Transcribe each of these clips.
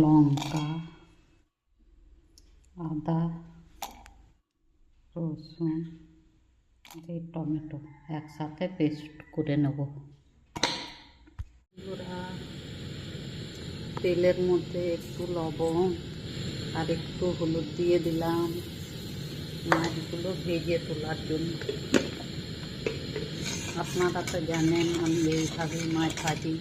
লঙ্কা, আদা, রসুন, এই টমেটো একসাথে পেস্ট করে নেব। তেলের মধ্যে একটু লবণ আর একটু হলুদ দিয়ে দিলাম মাছগুলো ভেজে তোলার জন্য। আপনারা তো জানেন আমি এইভাবে মাছ ভাজি।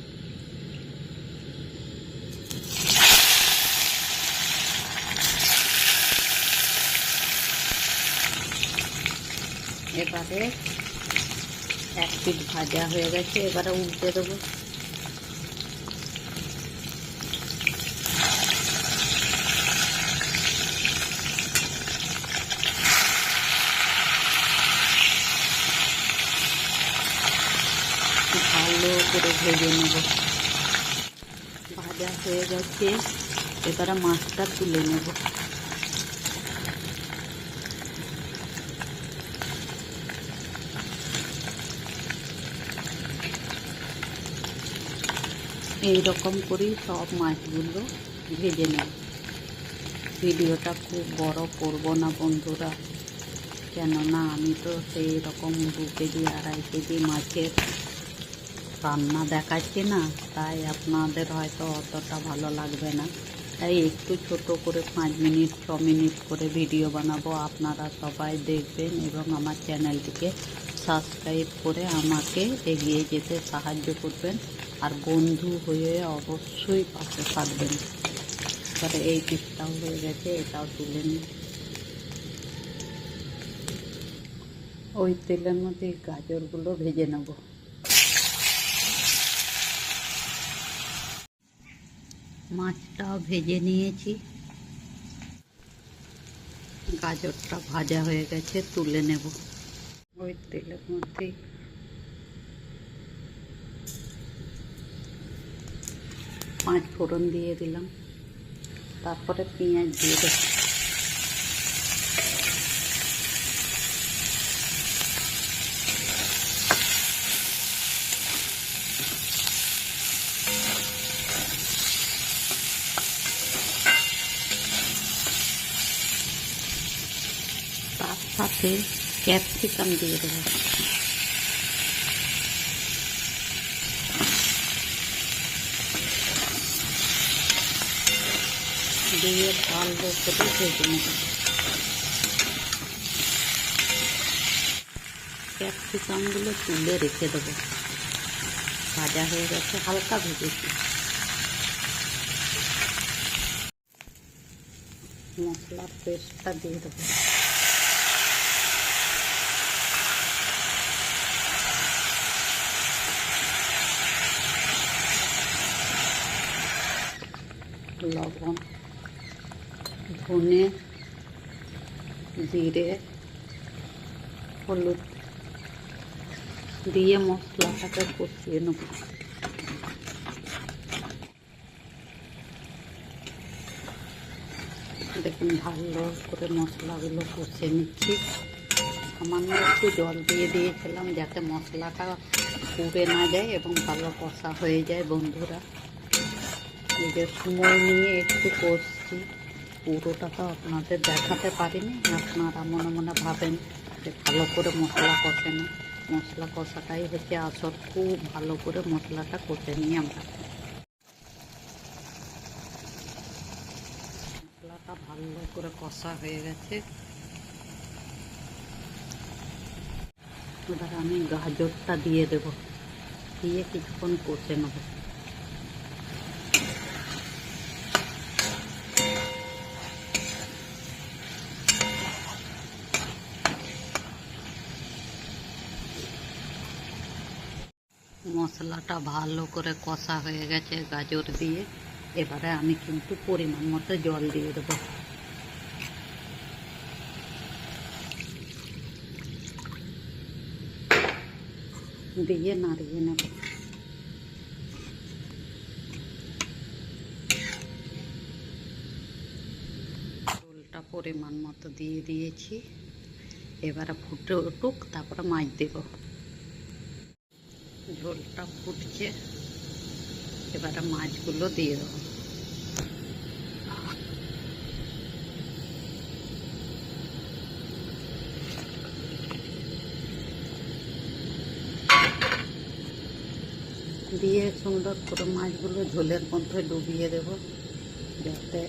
এবারে এক পিঠ ভাজা হয়ে গেছে, এবারে উল্টে দেবো। ভালো করে ভেজে নেব। ভাজা হয়ে গেছে, এবারে মাছটা তুলে নেব। এইরকম করেই সব মাছগুলো ভেজে নেব। ভিডিওটা খুব বড় করব না বন্ধুরা, কেননা আমি তো সেই রকম 2 কেজি 2.5 কেজি মাছের রান্না দেখাচ্ছি না, তাই আপনাদের হয়তো অতটা ভালো লাগবে না। তাই একটু ছোট করে 5 মিনিট 6 মিনিট করে ভিডিও বানাবো। আপনারা সবাই দেখবেন এবং আমার চ্যানেলটিকে সাবস্ক্রাইব করে আমাকে এগিয়ে যেতে সাহায্য করবেন, আর বন্ধু হয়ে অবশ্যই পাশে থাকবেন। এবারে এই পিসটাও হয়ে গেছে, এটাও তুলে নিই। ওই তেলের মধ্যে গাজরগুলো ভেজে নেব। মাছটাও ভেজে নিয়েছি, গাজরটা ভাজা হয়ে গেছে, তুলে নেব। ওই তেলের মধ্যে 5 ফোড়ন দিয়ে দিলাম, তারপরে পেঁয়াজ দিয়ে দেব। তার সাথে ক্যাপসিকাম দিয়ে দেব। দিয়ে ভালো করে ভেজে নেব। ক্যাপসিকামগুলো তুলে রেখে দেবো। ভাজা হয়ে গেছে, হালকা ভেজেছি। মশলার পেস্টটা দিয়ে দেবো। লবণ, ধনে, জিরে, হলুদ দিয়ে মশলাটাকে কষিয়ে নেব। দেখুন ভালো করে মশলাগুলো কষে নিচ্ছি। সামান্য একটু জল দিয়ে দিয়েছিলাম যাতে মশলাটা পুড়ে না যায় এবং ভালো কষা হয়ে যায়। বন্ধুরা, নিজের সময় নিয়ে একটু কষছি, পুরোটা তো আপনাদের দেখাতে পারিনি। আপনারা মনে মনে ভাবেন যে ভালো করে মশলা কষে না, মশলা কষাটাই হচ্ছে আসল। খুব ভালো করে মশলাটা কষে নিই আমরা। মশলাটা ভালো করে কষা হয়ে গেছে, এবার আমি গাজরটা দিয়ে দেব, দিয়ে কিছুক্ষণ কষে নেব। মশলাটা ভালো করে কষা হয়ে গেছে গাজর দিয়ে। এবারে আমি কিন্তু পরিমাণ মতো জল দিয়ে দেবো। দিয়ে নাড়িয়ে নেব। ঝোলটা পরিমাণ মতো দিয়ে দিয়েছি, এবারে ফুটে উঠুক, তারপরে মাছ দেব। ঝোলটা ফুটছে, এবারে মাছগুলো দিয়ে দেবো। দিয়ে সুন্দর করে মাছগুলো ঝোলের মধ্যে ডুবিয়ে দেব, যাতে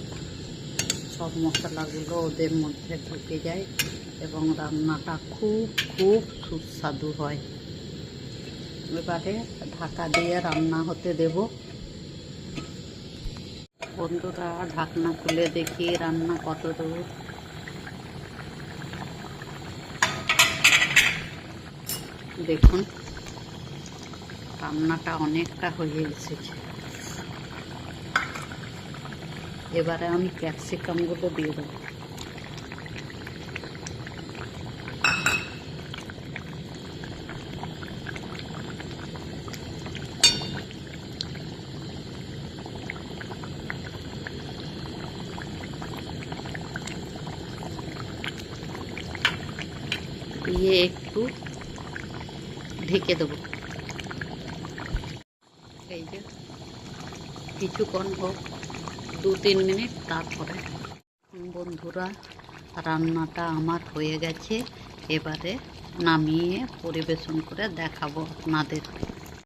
সব মশলাগুলো ওদের মধ্যে ঢুকে যায় এবং রান্নাটা খুব খুব সুস্বাদু হয়। এবারে ঢাকা দিয়ে রান্না হতে দেব। বন্ধুরা, ঢাকনা খুলে দেখি রান্না কত দূর। দেখুন, রান্নাটা অনেকটা হয়ে এসেছে। এবারে আমি ক্যাপসিকামগুলো দিয়ে দেবো। দিয়ে একটু ঢেকে দেবো। এই যে কিছুক্ষণ হোক, 2-3 মিনিট, তারপরে বন্ধুরা রান্নাটা আমার হয়ে গেছে। এবারে নামিয়ে পরিবেশন করে দেখাবো আপনাদের।